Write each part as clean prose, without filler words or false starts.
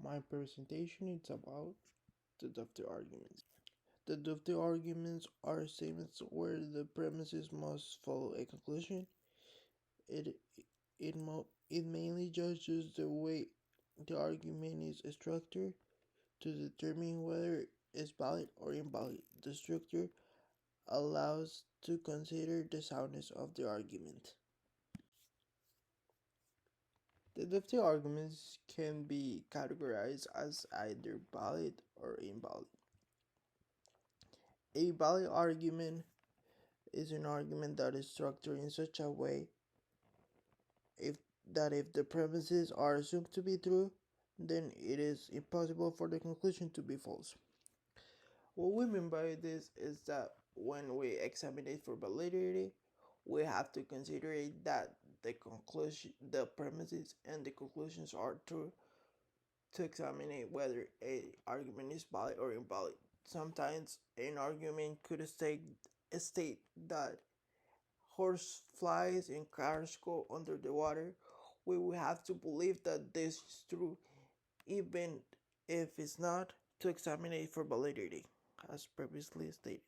My presentation is about deductive arguments. Deductive arguments are statements where the premises must follow a conclusion. It it mainly judges the way the argument is structured to determine whether it's valid or invalid. The structure allows to consider the soundness of the argument. Deductive arguments can be categorized as either valid or invalid. A valid argument is an argument that is structured in such a way if if the premises are assumed to be true, then it is impossible for the conclusion to be false. What we mean by this is that when we examine it for validity, we have to consider it that the premises and the conclusions are true to examine it whether a argument is valid or invalid. Sometimes an argument could state that horse flies and cars go under the water. We will have to believe that this is true, even if it's not, to examine it for validity, as previously stated.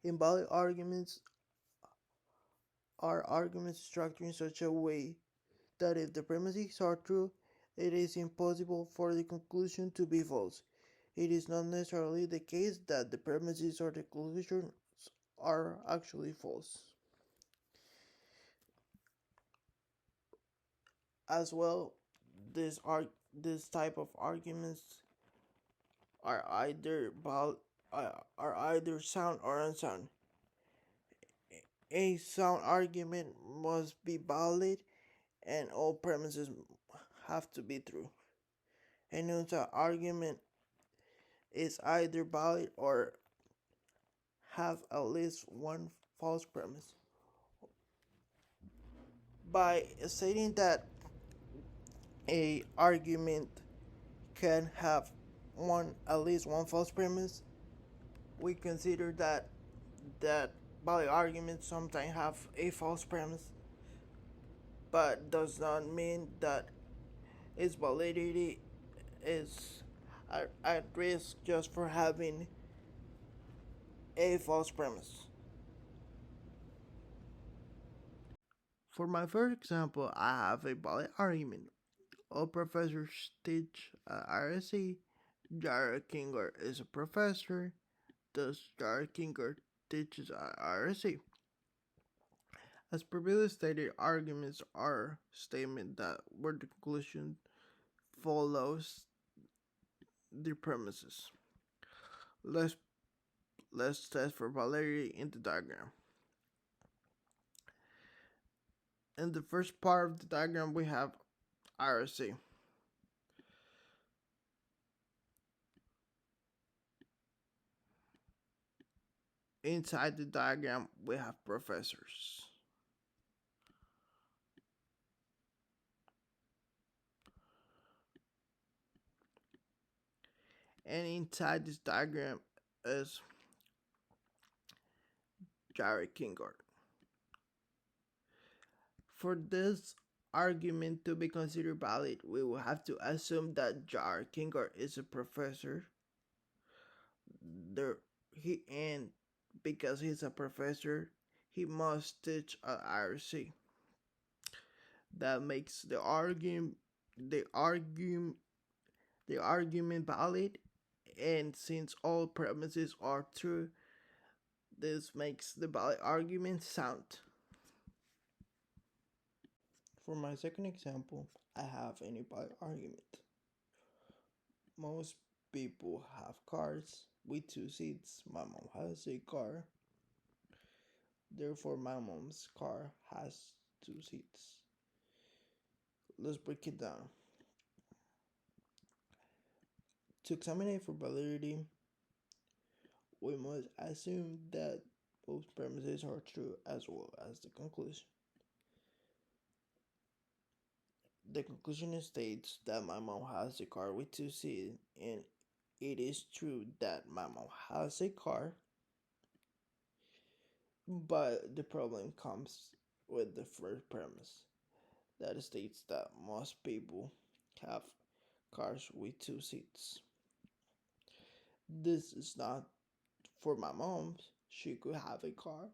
Invalid arguments are arguments structured in such a way that if the premises are true, it is impossible for the conclusion to be false. It is not necessarily the case that the premises or the conclusions are actually false. As well, this type of arguments are either sound or unsound. A sound argument must be valid, and all premises have to be true. An unsound argument is either valid or have at least one false premise. By stating that a argument can have at least one false premise, we consider that valid arguments sometimes have a false premise, but does not mean that its validity is at risk just for having a false premise. For my first example, I have a valid argument. All professors teach at RSC. Jared Kinger is a professor, thus Jared Kinger teaches at RSC. As previously stated, arguments are statements that where the conclusion follows the premises. Let's test for validity in the diagram. In the first part of the diagram, we have RSC. Inside the diagram, we have professors. And inside this diagram is Jared Kingard. For this argument to be considered valid, we will have to assume that Jared Kingard is a professor. And because he's a professor, he must teach at IRC. That makes the argument valid, and since all premises are true, this makes the valid argument sound. For my second example, I have an invalid argument. Most people have cars with two seats. My mom has a car. Therefore, my mom's car has two seats. Let's break it down. To examine it for validity, we must assume that both premises are true as well as the conclusion. The conclusion states that my mom has a car with two seats, and it is true that my mom has a car, but the problem comes with the first premise that states that most people have cars with 2 seats. This is not for my mom. She could have a car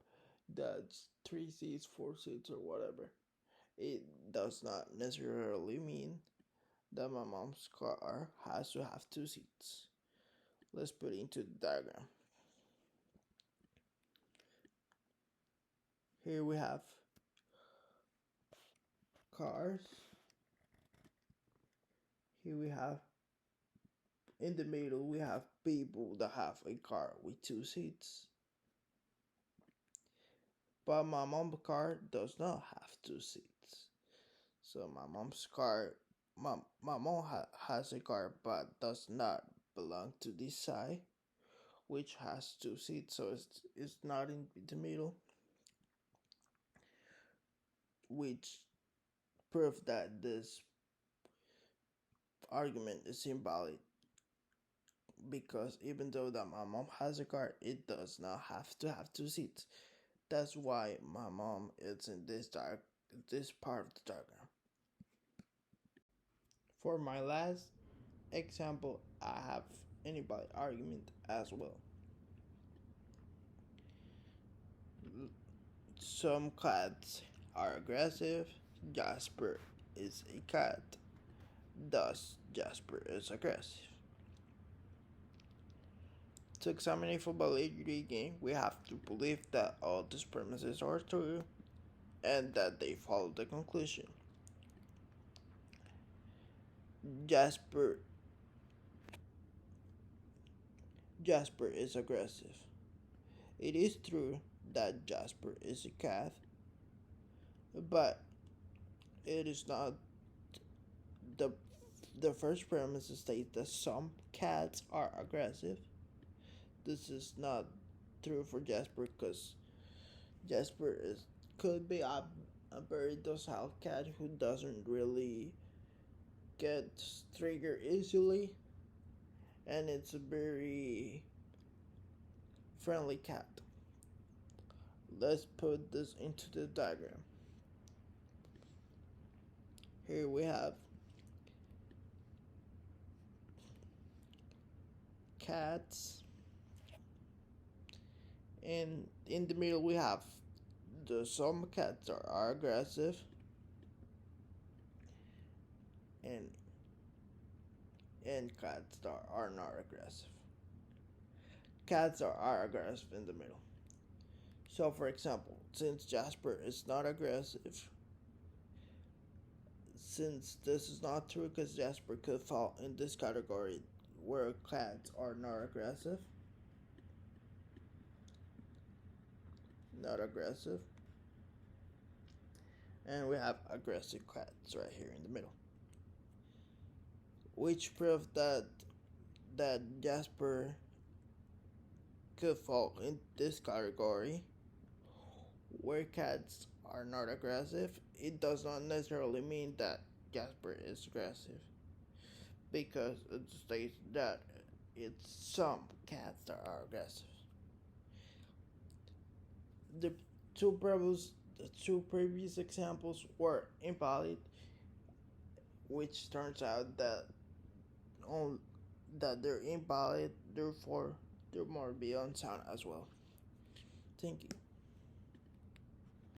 that's 3 seats, 4 seats, or whatever. It does not necessarily mean that my mom's car has to have 2 seats. Let's put it into the diagram. Here we have cars. Here we have, in the middle, we have people that have a car with 2 seats. But my mom's car does not have 2 seats. So my mom's car, my mom has a car but does not belong to this side, which has 2 seats, so it's not in the middle, which prove that this argument is invalid, because even though that my mom has a car, it does not have to have 2 seats. That's why my mom is in this part of the diagram. For my last example, I have an invalid argument as well. Some cats are aggressive. Jasper is a cat. Thus, Jasper is aggressive. To examine a validity game, we have to believe that all these premises are true and that they follow the conclusion. Jasper is aggressive. It is true that Jasper is a cat, but it is not the first premise states that some cats are aggressive. This is not true for Jasper, because Jasper could be a very docile cat who doesn't really get triggered easily, and it's a very friendly cat. Let's put this into the diagram. Here we have cats, and in the middle we have some cats are aggressive, and cats that are not aggressive. Cats are aggressive in the middle. So, for example, since Jasper is not aggressive, since this is not true, because Jasper could fall in this category where cats are not aggressive, and we have aggressive cats right here in the middle, which prove that Jasper could fall in this category where cats are not aggressive. It does not necessarily mean that Jasper is aggressive, because it states that it's some cats that are aggressive. The two previous examples were invalid, which turns out that they're invalid, therefore they must be unsound as well. Thank you.